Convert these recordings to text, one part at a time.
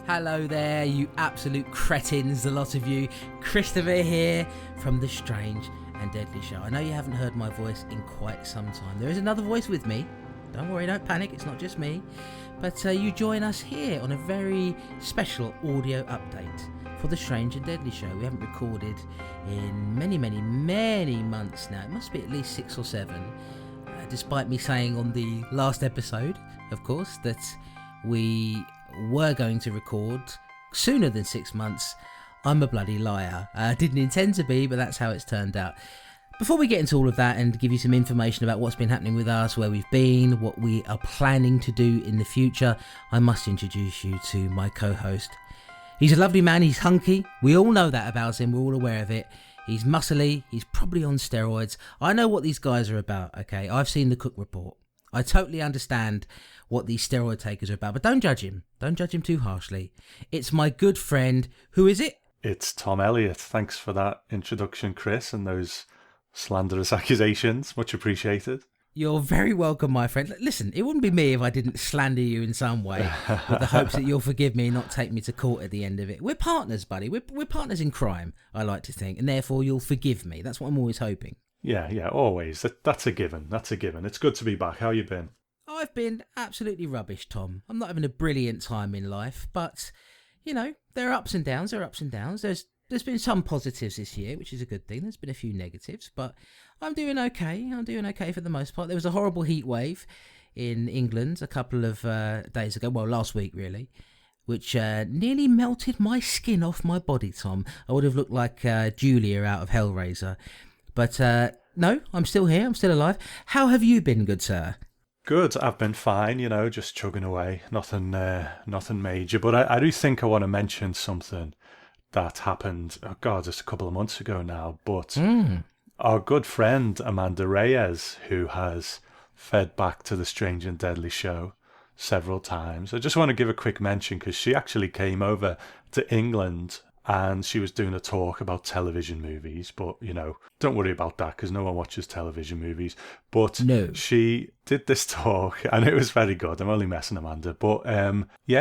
Hello there, you absolute cretins, the lot of you. Christopher here from The Strange and Deadly Show. I know you haven't heard my voice in quite some time. There is another voice with me. Don't worry, don't panic, it's not just me. But you join us here on a very special audio update for The Strange and Deadly Show. We haven't recorded in many months now. It must be at least 6 or 7. Despite me saying on the last episode, of course, that we were going to record sooner than 6 months. I'm a bloody liar. Didn't intend to be, but that's how it's turned out. Before we get into all of that and give you some information about what's been happening with us, where we've been, what we are planning to do in the future, I must introduce you to my co-host. He's a lovely man, he's hunky. We all know that about him, we're all aware of it. He's muscly, he's probably on steroids. I know what these guys are about, okay? I've seen the Cook Report. I totally understand what these steroid takers are about, but don't judge him. Don't judge him too harshly. It's my good friend. Who is it? It's Tom Elliott. Thanks for that introduction, Chris, and those slanderous accusations. Much appreciated. You're very welcome, my friend. Listen, it wouldn't be me if I didn't slander you in some way, with the hopes that you'll forgive me and not take me to court at the end of it. We're partners, buddy. We're partners in crime, I like to think, and therefore you'll forgive me. That's what I'm always hoping. Yeah, always. That's a given. It's good to be back. How you been? I've been absolutely rubbish, Tom. I'm not having a brilliant time in life, but, you know, there are ups and downs. There's been some positives this year, which is a good thing. There's been a few negatives, but I'm doing okay. I'm doing okay for the most part. There was a horrible heat wave in England a couple of days ago, well, last week, really, which nearly melted my skin off my body, Tom. I would have looked like Julia out of Hellraiser. But no, I'm still here. I'm still alive. How have you been, good sir? Good. I've been fine, just chugging away. Nothing major. But I do think I want to mention something that happened, just a couple of months ago now. But our good friend Amanda Reyes, who has fed back to the Strange and Deadly Show several times, I just want to give a quick mention because she actually came over to England and she was doing a talk about television movies, but, don't worry about that because no one watches television movies. But no. She did this talk and it was very good. I'm only messing, Amanda. But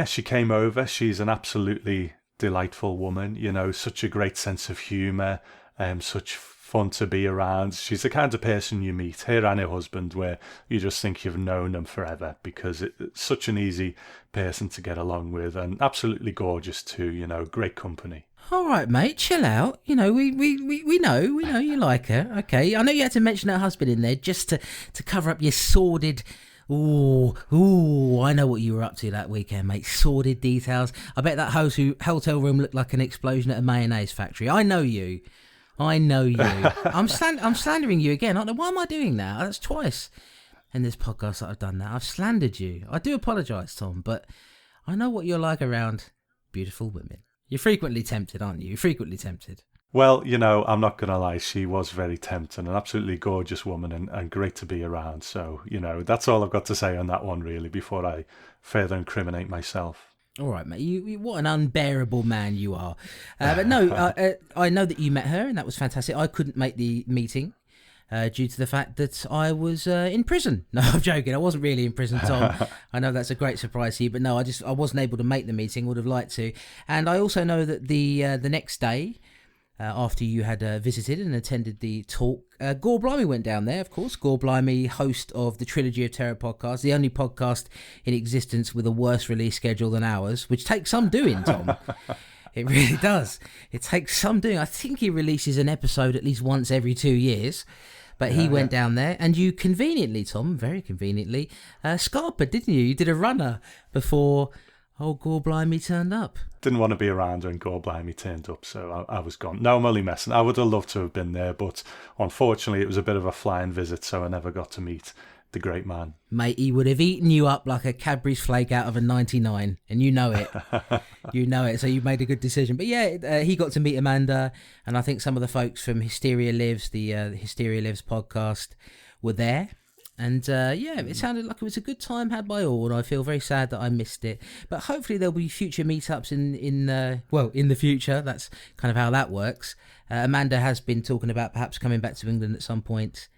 she came over. She's an absolutely delightful woman, such a great sense of humour, such fun to be around. She's the kind of person you meet, her and her husband, where you just think you've known them forever because it's such an easy person to get along with and absolutely gorgeous too, great company. All right, mate, chill out. We know you like her. Okay, I know you had to mention her husband in there just to cover up your sordid. Ooh, I know what you were up to that weekend, mate. Sordid details. I bet that hotel room looked like an explosion at a mayonnaise factory. I know you. I'm slandering you again. Why am I doing that? That's twice in this podcast that I've done that. I've slandered you. I do apologise, Tom, but I know what you're like around beautiful women. You're frequently tempted, aren't you? You're frequently tempted. Well, I'm not going to lie. She was very tempting, an absolutely gorgeous woman and great to be around. So, that's all I've got to say on that one, really, before I further incriminate myself. All right, mate. You what an unbearable man you are. But no, I know that you met her, and that was fantastic. I couldn't make the meeting due to the fact that I was in prison. No, I'm joking. I wasn't really in prison, Tom. I know that's a great surprise to you, but no, I wasn't able to make the meeting. Would have liked to. And I also know that the next day, after you had visited and attended the talk, Gore Blimey went down there, of course. Gore Blimey, host of the Trilogy of Terror podcast, the only podcast in existence with a worse release schedule than ours, which takes some doing, Tom. It really does. It takes some doing. I think he releases an episode at least once every 2 years. But he went down there, and you conveniently, Tom, very conveniently, scarpered, didn't you? You did a runner before old Gore Blimey turned up. Didn't want to be around when Gore Blimey turned up, so I was gone. No, I'm only messing. I would have loved to have been there, but unfortunately it was a bit of a flying visit, so I never got to meet the great man. Mate, he would have eaten you up like a Cadbury's flake out of a 99, and you know it. You know it, so you made a good decision. But yeah, he got to meet Amanda, and I think some of the folks from Hysteria Lives, the Hysteria Lives podcast, were there. And it sounded like it was a good time had by all, and I feel very sad that I missed it. But hopefully there'll be future meetups in the future. That's kind of how that works. Amanda has been talking about perhaps coming back to England at some point.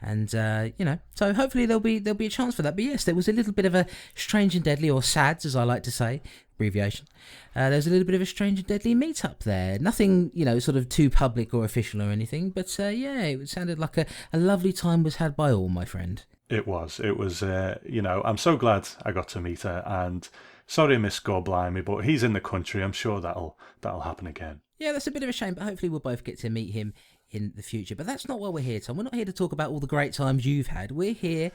And, so hopefully there'll be a chance for that. But yes, there was a little bit of a strange and deadly, or SADS, as I like to say, abbreviation. There's a little bit of a Strange and Deadly meetup there. Nothing, sort of too public or official or anything, but it sounded like a lovely time was had by all, my friend. It was, I'm so glad I got to meet her, and sorry I missed Gorblimey, but he's in the country. I'm sure that'll happen again. Yeah, that's a bit of a shame, but hopefully we'll both get to meet him in the future. But that's not why we're here, Tom. We're not here to talk about all the great times you've had. We're here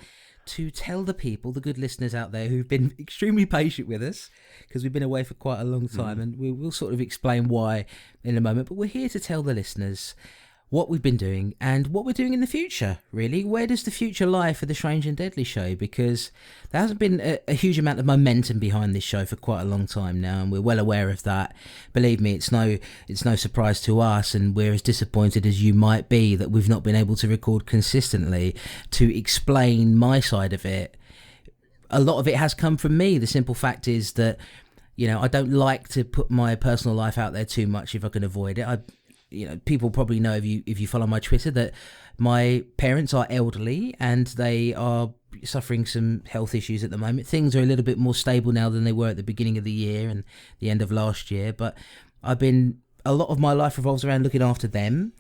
to tell the people, the good listeners out there who've been extremely patient with us, because we've been away for quite a long time, and we'll sort of explain why in a moment. But we're here to tell the listeners what we've been doing and what we're doing in the future, really. Where does the future lie for the Strange and Deadly show? Because there hasn't been a huge amount of momentum behind this show for quite a long time now, and we're well aware of that. Believe me, it's no surprise to us, and we're as disappointed as you might be that we've not been able to record consistently. To explain my side of it, a lot of it has come from me. The simple fact is that, I don't like to put my personal life out there too much if I can avoid it. People probably know if you follow my Twitter that my parents are elderly and they are suffering some health issues at the moment. Things are a little bit more stable now than they were at the beginning of the year and the end of last year. But a lot of my life revolves around looking after them.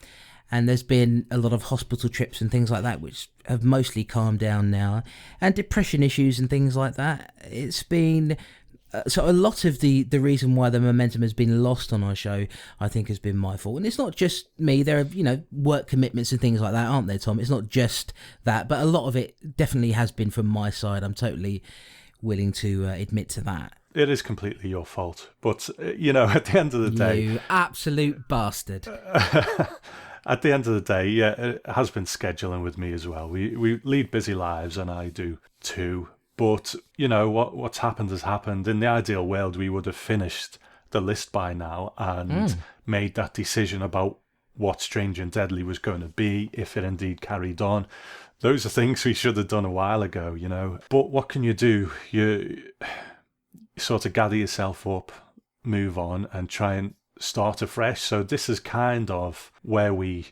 And there's been a lot of hospital trips and things like that, which have mostly calmed down now. And depression issues and things like that. It's been... So a lot of the reason why the momentum has been lost on our show, I think, has been my fault. And it's not just me. There are, work commitments and things like that, aren't there, Tom? It's not just that. But a lot of it definitely has been from my side. I'm totally willing to admit to that. It is completely your fault. But, at the end of the day... You absolute bastard. At the end of the day, yeah, it has been scheduling with me as well. We lead busy lives, and I do too. But, what's happened has happened. In the ideal world, we would have finished the list by now and made that decision about what Strange and Deadly was going to be, if it indeed carried on. Those are things we should have done a while ago, But what can you do? You sort of gather yourself up, move on, and try and start afresh. So this is kind of where we've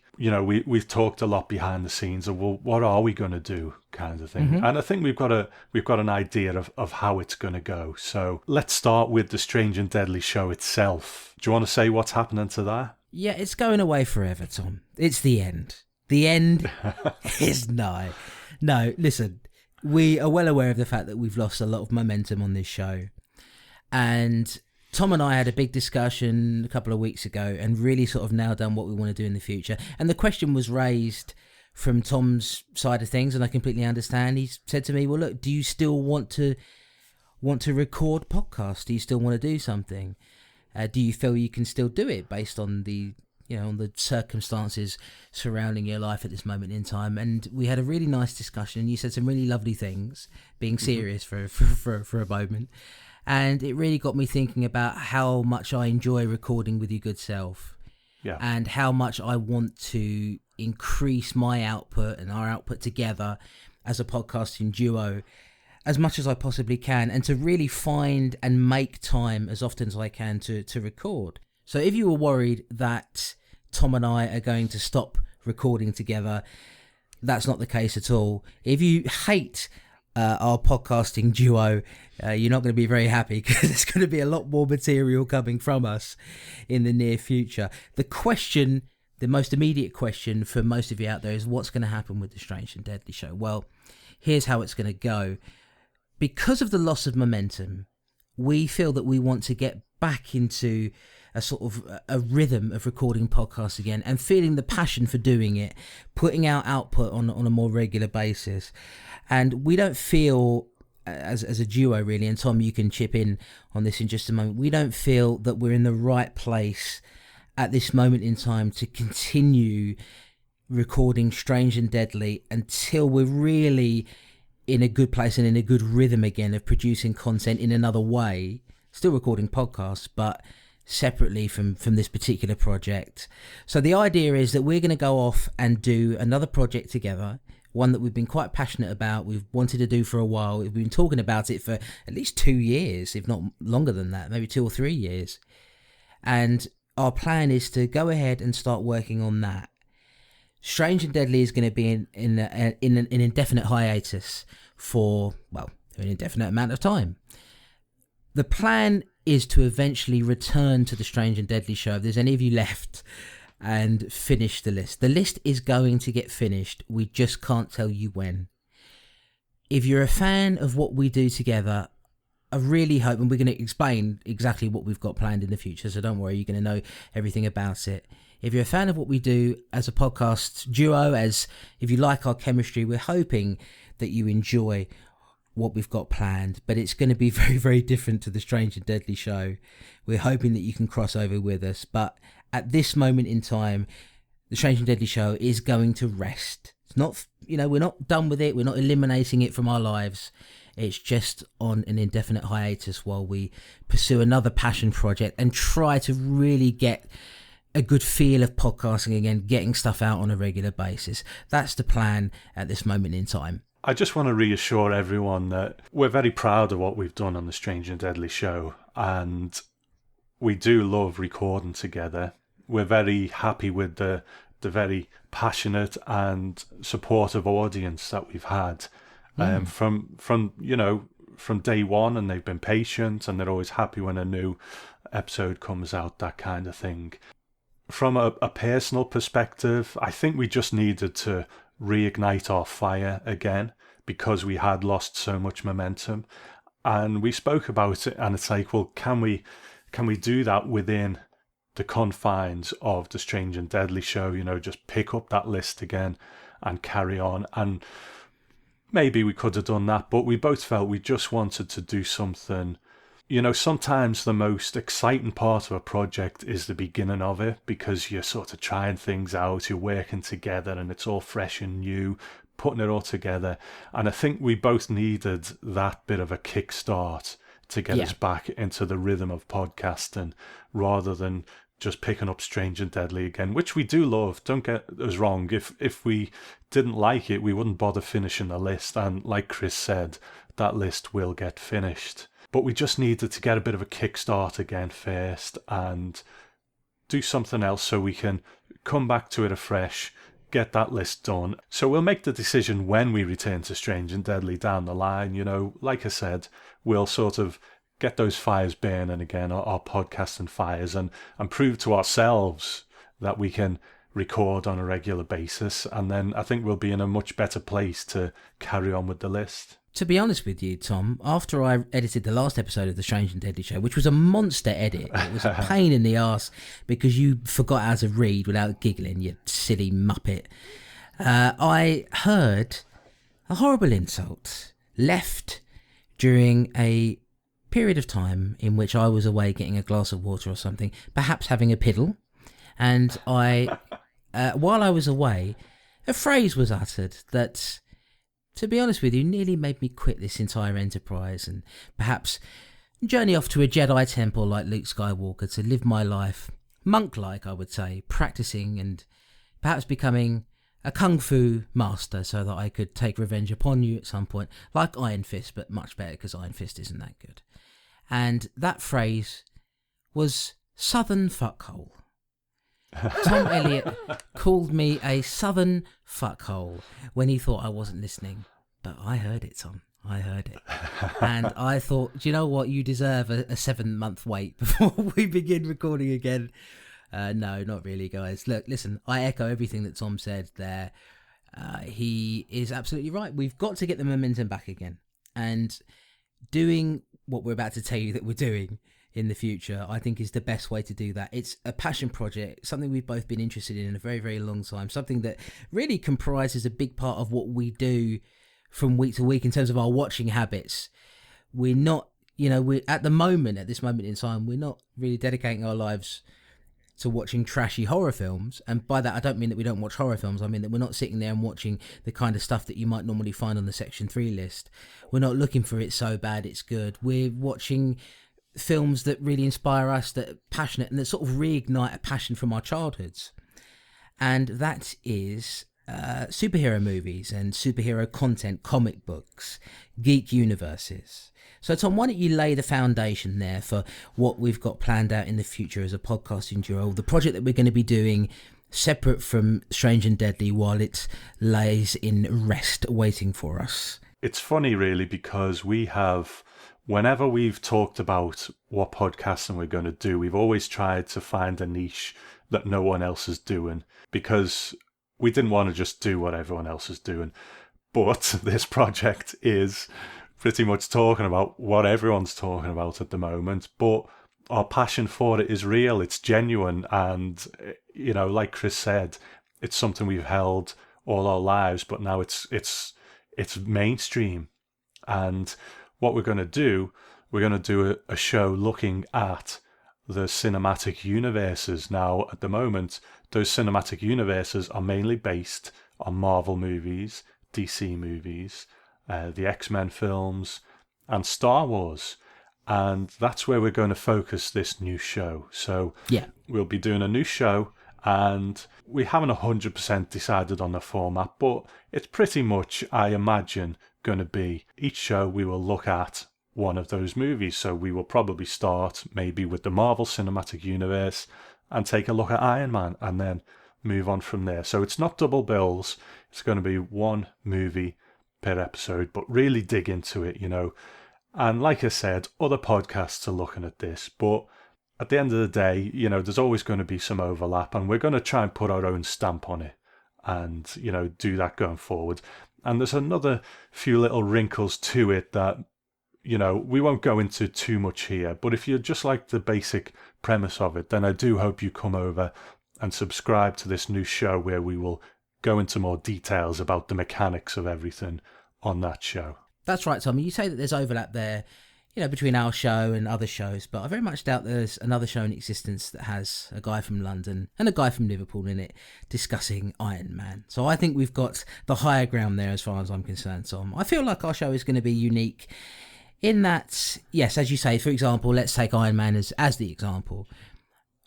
talked a lot behind the scenes of, well, what are we going to do, kind of thing. And I think we've got an idea of how it's going to go. So let's start with the Strange and Deadly show itself. Do you want to say what's happening to that? Yeah, it's going away forever, Tom. It's the end. The end is nigh. No, listen, we are well aware of the fact that we've lost a lot of momentum on this show, and Tom and I had a big discussion a couple of weeks ago and really sort of nailed down what we want to do in the future. And the question was raised from Tom's side of things, and I completely understand. He said to me, well, look, do you still want to record podcasts? Do you still want to do something? Do you feel you can still do it based on the on the circumstances surrounding your life at this moment in time? And we had a really nice discussion. You said some really lovely things, being serious for a moment. And it really got me thinking about how much I enjoy recording with your good self. Yeah. And how much I want to increase my output and our output together as a podcasting duo as much as I possibly can, and to really find and make time as often as I can to record. So if you were worried that Tom and I are going to stop recording together, that's not the case at all. If you hate our podcasting duo, you're not going to be very happy, because there's going to be a lot more material coming from us in the near future. The most immediate question for most of you out there is, what's going to happen with the Strange and Deadly show? Well, here's how it's going to go. Because of the loss of momentum, we feel that we want to get back into a sort of a rhythm of recording podcasts again, and feeling the passion for doing it, putting out output on a more regular basis. And we don't feel, as a duo really, and Tom, you can chip in on this in just a moment, we don't feel that we're in the right place at this moment in time to continue recording Strange and Deadly until we're really in a good place and in a good rhythm again of producing content in another way, still recording podcasts, but separately from this particular project. So the idea is that we're going to go off and do another project together, one that we've been quite passionate about, we've wanted to do for a while. We've been talking about it for at least 2 years, if not longer than that, maybe 2 or 3 years. And our plan is to go ahead and start working on that. Strange and Deadly is going to be in an indefinite hiatus for, well, an indefinite amount of time. The plan is to eventually return to the Strange and Deadly Show. If there's any of you left, and finish the list. The list is going to get finished. We just can't tell you when. If you're a fan of what we do together, I really hope, and we're going to explain exactly what we've got planned in the future, so don't worry, you're going to know everything about it. If you're a fan of what we do as a podcast duo, if you like our chemistry, we're hoping that you enjoy what we've got planned, but it's going to be very, very different to the Strange and Deadly Show. We're hoping that you can cross over with us, but at this moment in time, the Strange and Deadly Show is going to rest. It's not, we're not done with it. We're not eliminating it from our lives. It's just on an indefinite hiatus while we pursue another passion project and try to really get a good feel of podcasting again, getting stuff out on a regular basis. That's the plan at this moment in time. I just want to reassure everyone that we're very proud of what we've done on the Strange and Deadly Show, and we do love recording together. We're very happy with the very passionate and supportive audience that we've had from day one, and they've been patient and they're always happy when a new episode comes out, that kind of thing. From a personal perspective, I think we just needed to reignite our fire again because we had lost so much momentum, and we spoke about it, and it's like, well, can we do that within the confines of the Strange and Deadly Show? Just pick up that list again and carry on. And maybe we could have done that, but we both felt we just wanted to do something. Sometimes the most exciting part of a project is the beginning of it, because you're sort of trying things out, you're working together, and it's all fresh and new, putting it all together. And I think we both needed that bit of a kickstart to get us back into the rhythm of podcasting, rather than just picking up Strange and Deadly again, which we do love. Don't get us wrong. If we didn't like it, we wouldn't bother finishing the list. And like Chris said, that list will get finished. But we just needed to get a bit of a kickstart again first and do something else so we can come back to it afresh, get that list done. So we'll make the decision when we return to Strange and Deadly down the line. Like I said, we'll sort of get those fires burning again, our podcasting fires, and prove to ourselves that we can record on a regular basis. And then I think we'll be in a much better place to carry on with the list. To be honest with you, Tom, after I edited the last episode of the Strange and Deadly Show, which was a monster edit, it was a pain in the arse because you forgot how to read without giggling, you silly muppet. I heard a horrible insult left during a period of time in which I was away getting a glass of water or something, perhaps having a piddle, and while I was away, a phrase was uttered that, to be honest with you, nearly made me quit this entire enterprise and perhaps journey off to a Jedi temple like Luke Skywalker to live my life monk-like, I would say, practicing and perhaps becoming a kung fu master so that I could take revenge upon you at some point, like Iron Fist, but much better because Iron Fist isn't that good. And that phrase was Southern fuckhole. Tom Elliott called me a Southern fuckhole when he thought I wasn't listening. But I heard it, Tom. I heard it. And I thought, do you know what? You deserve a 7-month wait before we begin recording again. No, not really, guys. Look, listen, I echo everything that Tom said there. He is absolutely right. We've got to get the momentum back again. And doing what we're about to tell you that we're doing in the future, I think, is the best way to do that. It's a passion project, something we've both been interested in a very, very long time, something that really comprises a big part of what we do from week to week in terms of our watching habits. We're not, we're at this moment in time, we're not really dedicating our lives to watching trashy horror films. And by that, I don't mean that we don't watch horror films. I mean that we're not sitting there and watching the kind of stuff that you might normally find on the Section 3 list. We're not looking for it so bad it's good. We're watching films that really inspire us, that are passionate, and that sort of reignite a passion from our childhoods. And that is superhero movies and superhero content, comic books, geek universes. So, Tom, why don't you lay the foundation there for what we've got planned out in the future as a podcasting duo, the project that we're going to be doing separate from Strange and Deadly while it lays in rest waiting for us? It's funny, really, because we have whenever we've talked about what podcasting we're going to do, we've always tried to find a niche that no one else is doing, because we didn't want to just do what everyone else is doing. But this project is pretty much talking about what everyone's talking about at the moment. But our passion for it is real, it's genuine, and, you know, like Chris said, it's something we've held all our lives, but now it's mainstream. And what we're going to do, a show looking at the cinematic universes. Now, at the moment, those cinematic universes are mainly based on Marvel movies, DC movies, the X-Men films, and Star Wars. And that's where we're going to focus this new show. So yeah, we'll be doing a new show, and we haven't 100% decided on the format, but it's pretty much, I imagine, going to be each show we will look at one of those movies. So we will probably start maybe with the Marvel Cinematic Universe and take a look at Iron Man, and then move on from there. So it's not double bills. It's going to be one movie per episode, but really dig into it, you know. And like I said, other podcasts are looking at this, but at the end of the day, you know, there's always going to be some overlap, and we're going to try and put our own stamp on it and, you know, do that going forward. And there's another few little wrinkles to it that, you know, we won't go into too much here, but if you just like the basic premise of it, then I do hope you come over and subscribe to this new show, where we will go into more details about the mechanics of everything on that show. That's right, Tommy. You say that there's overlap there, you know, between our show and other shows, but I very much doubt there's another show in existence that has a guy from London and a guy from Liverpool in it discussing Iron Man. So I think we've got the higher ground there as far as I'm concerned, Tom. I feel like our show is going to be unique in that, yes, as you say, for example, let's take Iron Man as the example.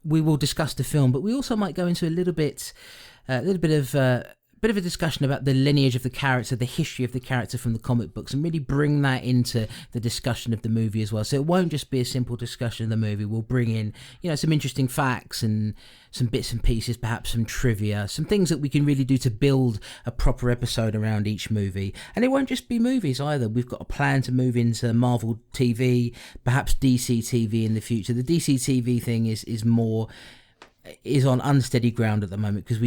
We will discuss the film, but we also might go into a little bit of a discussion about the lineage of the character, the history of the character from the comic books, and really bring that into the discussion of the movie as well. So it won't just be a simple discussion of the movie. We'll bring in, you know, some interesting facts and some bits and pieces, perhaps some trivia, some things that we can really do to build a proper episode around each movie. And it won't just be movies either. We've got a plan to move into Marvel TV, perhaps DC TV in the future. The DC TV thing is on unsteady ground at the moment, because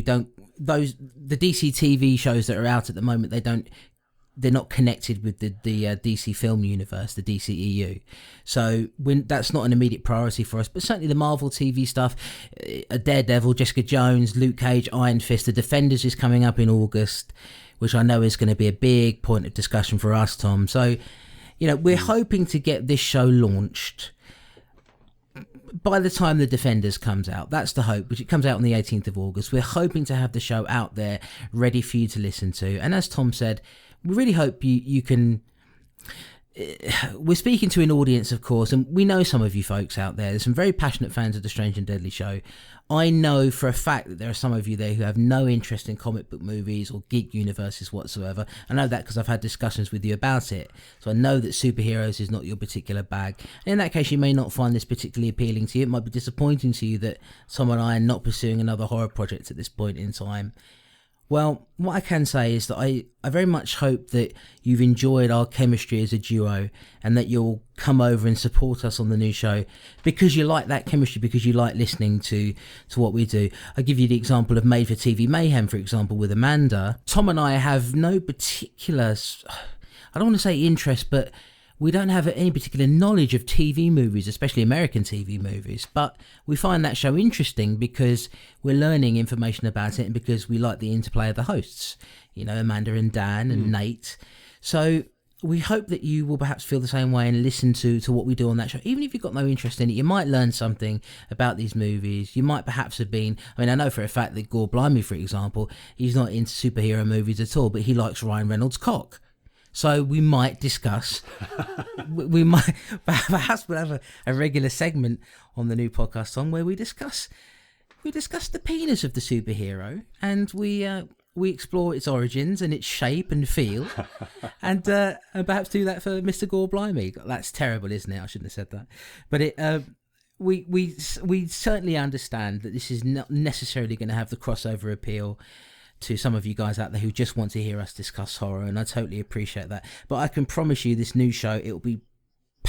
the DC TV shows that are out at the moment, they're not connected with the DC film universe, the DCEU. So that's not an immediate priority for us. But certainly the Marvel TV stuff, Daredevil, Jessica Jones, Luke Cage, Iron Fist, The Defenders is coming up in August, which I know is going to be a big point of discussion for us, Tom. So, you know, we're hoping to get this show launched by the time The Defenders comes out. That's the hope, which it comes out on the 18th of August. We're hoping to have the show out there ready for you to listen to. And as Tom said, we really hope you can... We're speaking to an audience, of course, and we know some of you folks out there. There's some very passionate fans of The Strange and Deadly Show. I know for a fact that there are some of you there who have no interest in comic book movies or geek universes whatsoever. I know that because I've had discussions with you about it. So I know that superheroes is not your particular bag. And in that case, you may not find this particularly appealing to you. It might be disappointing to you that Tom and I are not pursuing another horror project at this point in time. Well, what I can say is that I very much hope that you've enjoyed our chemistry as a duo, and that you'll come over and support us on the new show because you like that chemistry, because you like listening to what we do. I'll give you the example of Made for TV Mayhem, for example, with Amanda. Tom and I have no particular, I don't want to say interest, but we don't have any particular knowledge of TV movies, especially American TV movies, but we find that show interesting because we're learning information about it and because we like the interplay of the hosts, you know, Amanda and Dan and Nate. So we hope that you will perhaps feel the same way and listen to what we do on that show. Even if you've got no interest in it, you might learn something about these movies. You might perhaps have been, I mean, I know for a fact that Gore Blimey, for example, he's not into superhero movies at all, but he likes Ryan Reynolds' cock. So we might discuss, we might, perhaps we'll have a regular segment on the new podcast on where we discuss the penis of the superhero, and we explore its origins and its shape and feel, and perhaps do that for Mr. Gore Blimey. That's terrible, isn't it? I shouldn't have said that. But we certainly understand that this is not necessarily going to have the crossover appeal to some of you guys out there who just want to hear us discuss horror, and I totally appreciate that. But I can promise you this new show, it will be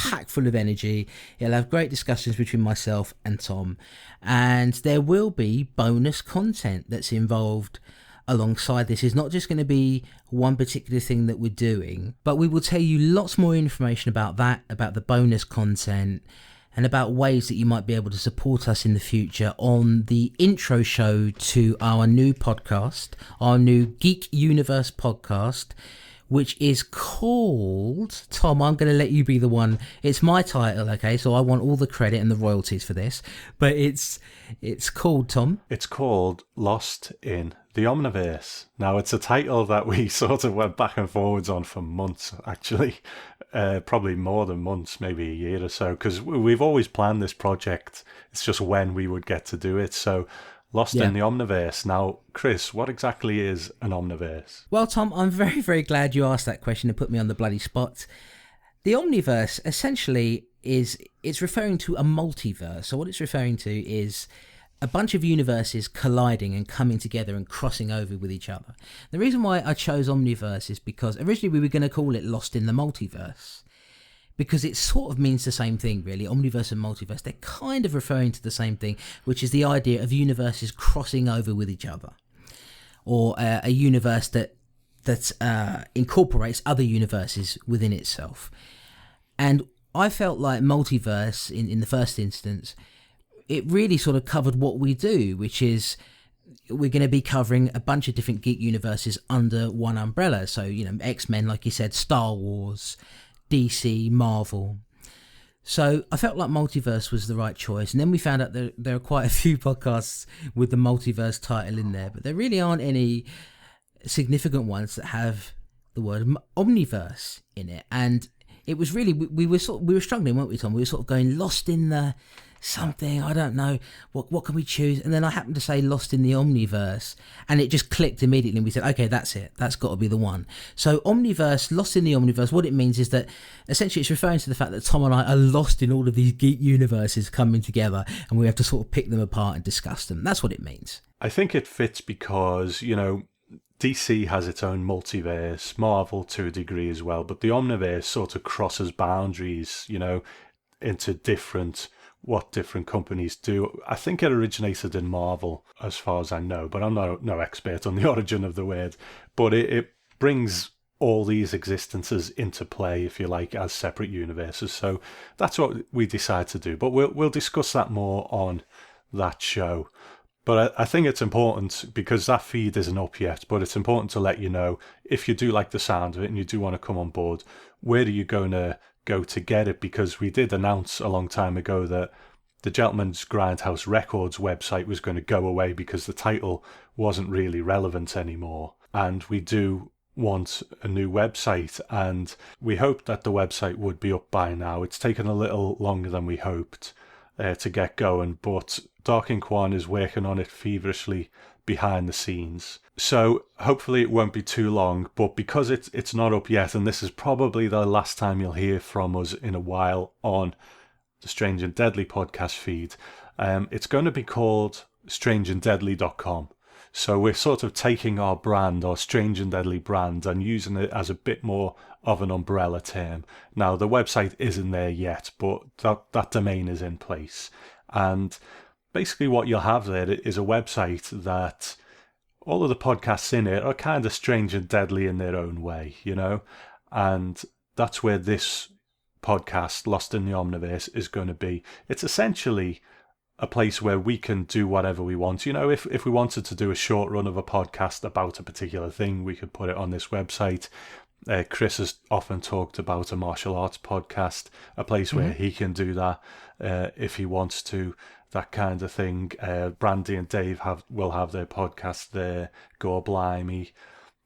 packed full of energy. It'll have great discussions between myself and Tom, and there will be bonus content that's involved alongside this. It's not just going to be one particular thing that we're doing, but we will tell you lots more information about that, about the bonus content, and about ways that you might be able to support us in the future on the intro show to our new podcast, our new Geek Universe podcast, which is called, Tom, I'm going to let you be the one. It's my title, okay? So I want all the credit and the royalties for this. But it's called, Tom? It's called Lost in the Omniverse. Now, it's a title that we sort of went back and forwards on for months, actually. Probably more than months, maybe a year or so, because we've always planned this project. It's just when we would get to do it. So Lost in the Omniverse. Now, Chris, what exactly is an Omniverse? Well, Tom, I'm very, very glad you asked that question and put me on the bloody spot. The Omniverse essentially it's referring to a multiverse. So what it's referring to is a bunch of universes colliding and coming together and crossing over with each other. The reason why I chose Omniverse is because originally we were going to call it Lost in the Multiverse, because it sort of means the same thing, really. Omniverse and multiverse, they're kind of referring to the same thing, which is the idea of universes crossing over with each other, or a universe that incorporates other universes within itself. And I felt like multiverse, in the first instance, it really sort of covered what we do, which is we're going to be covering a bunch of different geek universes under one umbrella. So, X-Men, like you said, Star Wars, DC, Marvel. So I felt like multiverse was the right choice. And then we found out that there are quite a few podcasts with the multiverse title in there, but there really aren't any significant ones that have the word omniverse in it. And it was really, we were struggling, weren't we, Tom? We were sort of going lost in the something, I don't know, what can we choose? And then I happened to say Lost in the Omniverse, and it just clicked immediately, and we said, okay, that's it, that's got to be the one. So Omniverse, Lost in the Omniverse, what it means is that essentially it's referring to the fact that Tom and I are lost in all of these geek universes coming together, and we have to sort of pick them apart and discuss them. That's what it means. I think it fits because, DC has its own multiverse, Marvel to a degree as well, but the Omniverse sort of crosses boundaries, into what different companies do. I think it originated in Marvel, as far as I know, but I'm no expert on the origin of the word. But it brings all these existences into play, if you like, as separate universes. So that's what we decide to do. But we'll discuss that more on that show. But I think it's important, because that feed isn't up yet, but it's important to let you know, if you do like the sound of it and you do want to come on board, where are you going to go to get it? Because we did announce a long time ago that the Gentleman's Grindhouse Records website was going to go away because the title wasn't really relevant anymore. And we do want a new website, and we hoped that the website would be up by now. It's taken a little longer than we hoped to get going, but Dark Ink One is working on it feverishly behind the scenes. So hopefully it won't be too long, but because it's not up yet, and this is probably the last time you'll hear from us in a while on the Strange and Deadly podcast feed, it's going to be called strangeanddeadly.com. So we're sort of taking our brand, our Strange and Deadly brand, and using it as a bit more of an umbrella term. Now, the website isn't there yet, but that domain is in place. And basically what you'll have there is a website that all of the podcasts in it are kind of strange and deadly in their own way, and that's where this podcast, Lost in the Omniverse, is going to be. It's essentially a place where we can do whatever we want. If we wanted to do a short run of a podcast about a particular thing, we could put it on this website. Chris has often talked about a martial arts podcast, a place where he can do that if he wants to, that kind of thing. Brandy and Dave will have their podcast there, Gore Blimey,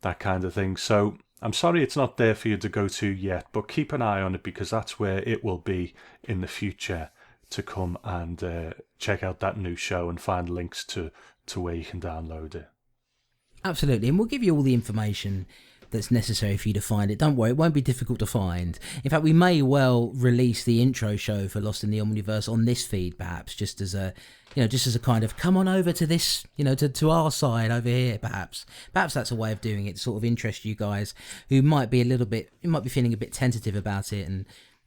that kind of thing. So I'm sorry it's not there for you to go to yet, but keep an eye on it, because that's where it will be in the future, to come and check out that new show and find links to where you can download it. Absolutely, and we'll give you all the information that's necessary for you to find it. Don't worry, it won't be difficult to find. In fact, we may well release the intro show for Lost in the Omniverse on this feed, perhaps, just as a kind of come on over to this, to our side over here, perhaps that's a way of doing it to sort of interest you guys who might be feeling a bit tentative about it and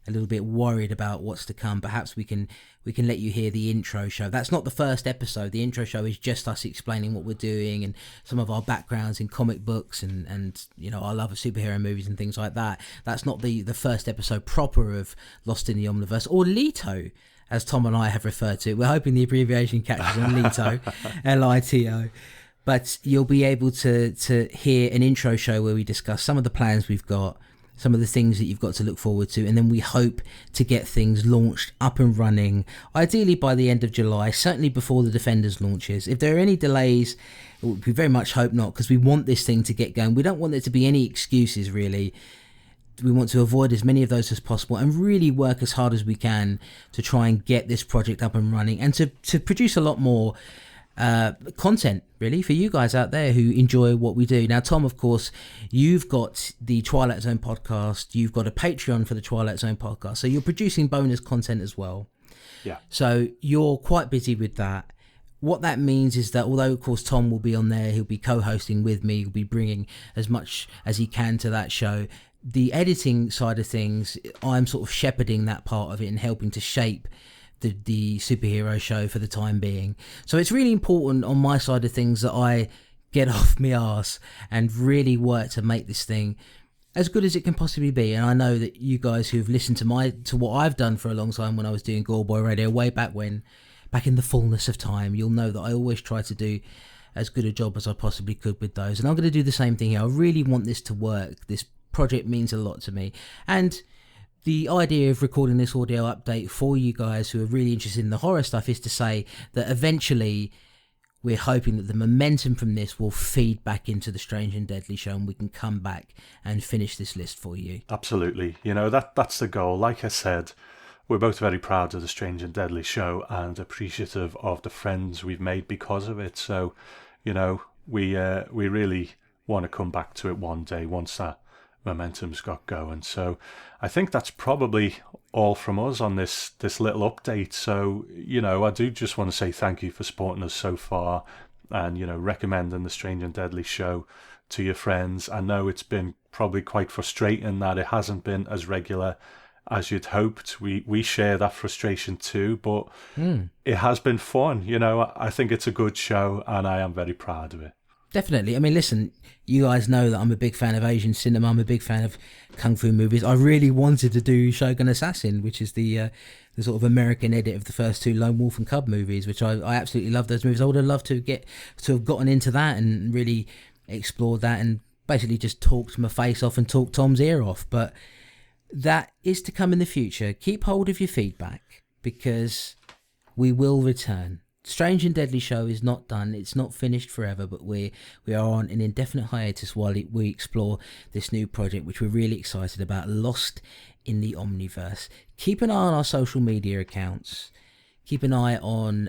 a little bit worried about what's to come, perhaps we can let you hear the intro show. That's not the first episode. The intro show is just us explaining what we're doing and some of our backgrounds in comic books and you know, our love of superhero movies and things like that. That's not the first episode proper of Lost in the Omniverse, or LITO, as Tom and I have referred to it. We're hoping the abbreviation catches on, LITO, LITO. But you'll be able to hear an intro show where we discuss some of the plans we've got, some of the things that you've got to look forward to, and then we hope to get things launched up and running, ideally by the end of July, certainly before the Defenders launches. If there are any delays, we very much hope not, because we want this thing to get going. We don't want there to be any excuses, really. We want to avoid as many of those as possible and really work as hard as we can to try and get this project up and running, and to produce a lot more content, really, for you guys out there who enjoy what we do. Now, Tom, of course, you've got the Twilight Zone podcast, you've got a Patreon for the Twilight Zone podcast, so you're producing bonus content as well. Yeah. So you're quite busy with that. What that means is that although, of course, Tom will be on there, he'll be co-hosting with me, he'll be bringing as much as he can to that show. The editing side of things, I'm sort of shepherding that part of it and helping to shape the superhero show for the time being. So it's really important on my side of things that I get off my arse and really work to make this thing as good as it can possibly be. And I know that you guys who've listened to what I've done for a long time when I was doing Gore Boy Radio way back in the fullness of time, you'll know that I always try to do as good a job as I possibly could with those. And I'm going to do the same thing here. I really want this to work. This project means a lot to me. And the idea of recording this audio update for you guys who are really interested in the horror stuff is to say that eventually we're hoping that the momentum from this will feed back into the Strange and Deadly show, and we can come back and finish this list for you. Absolutely. You know, that's the goal. Like I said, we're both very proud of the Strange and Deadly show and appreciative of the friends we've made because of it. So, you know, we really want to come back to it one day once that momentum's got going. So I think that's probably all from us on this little update. So, you know, I do just want to say thank you for supporting us so far and, you know, recommending the Strange and Deadly show to your friends. I know it's been probably quite frustrating that it hasn't been as regular as you'd hoped. We share that frustration too, but it has been fun. You know, I think it's a good show and I am very proud of it. Definitely. I mean, listen, you guys know that I'm a big fan of Asian cinema. I'm a big fan of Kung Fu movies. I really wanted to do Shogun Assassin, which is the sort of American edit of the first two Lone Wolf and Cub movies, which I absolutely love those movies. I would have loved to have gotten into that and really explored that and basically just talked my face off and talked Tom's ear off. But that is to come in the future. Keep hold of your feedback because we will return. Strange and Deadly show is not done. It's not finished forever, but we are on an indefinite hiatus while we explore this new project, which we're really excited about, Lost in the Omniverse. Keep an eye on our social media accounts. Keep an eye on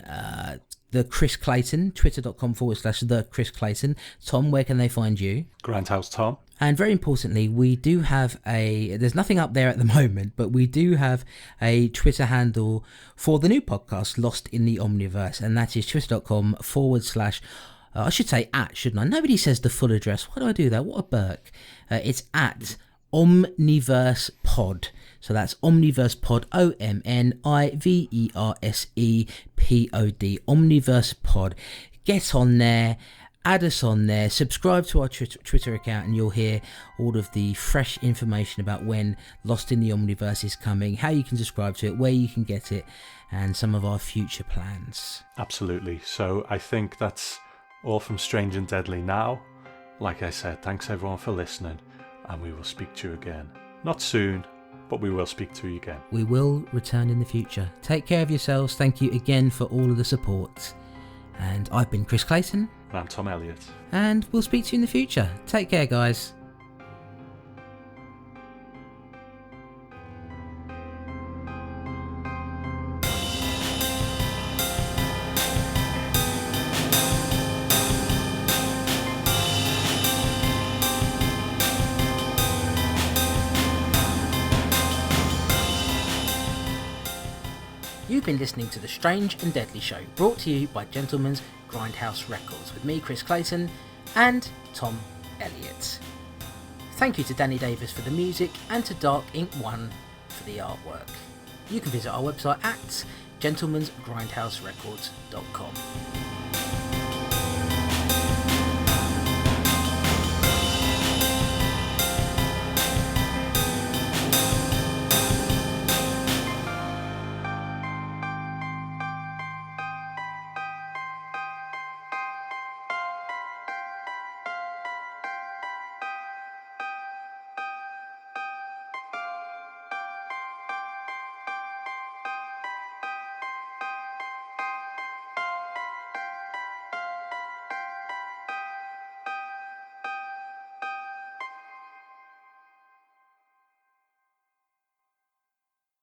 the Chris Clayton, twitter.com/the Chris Clayton. Tom, where can they find you? Grindhouse Tom. And very importantly, we do have there's nothing up there at the moment, but we do have a Twitter handle for the new podcast, Lost in the Omniverse, and that is twitter.com/ I should say at, shouldn't I? Nobody says the full address. Why do I do that? What a Burke. It's at Omniverse Pod. So that's Omniverse Pod, OMNIVERSEPOD, Omniverse Pod. Get on there. Add us on there, subscribe to our Twitter account, and you'll hear all of the fresh information about when Lost in the Omniverse is coming, how you can subscribe to it, where you can get it, and some of our future plans. Absolutely. So I think that's all from Strange and Deadly now. Like I said, thanks everyone for listening, and we will speak to you again. Not soon, but we will speak to you again. We will return in the future. Take care of yourselves. Thank you again for all of the support. And I've been Chris Clayton. And I'm Tom Elliott. And we'll speak to you in the future. Take care, guys. You've been listening to The Strange and Deadly Show, brought to you by Gentleman's Grindhouse Records, with me, Chris Clayton, and Tom Elliott. Thank you to Danny Davis for the music, and to Dark Ink 1 for the artwork. You can visit our website at gentlemansgrindhouserecords.com.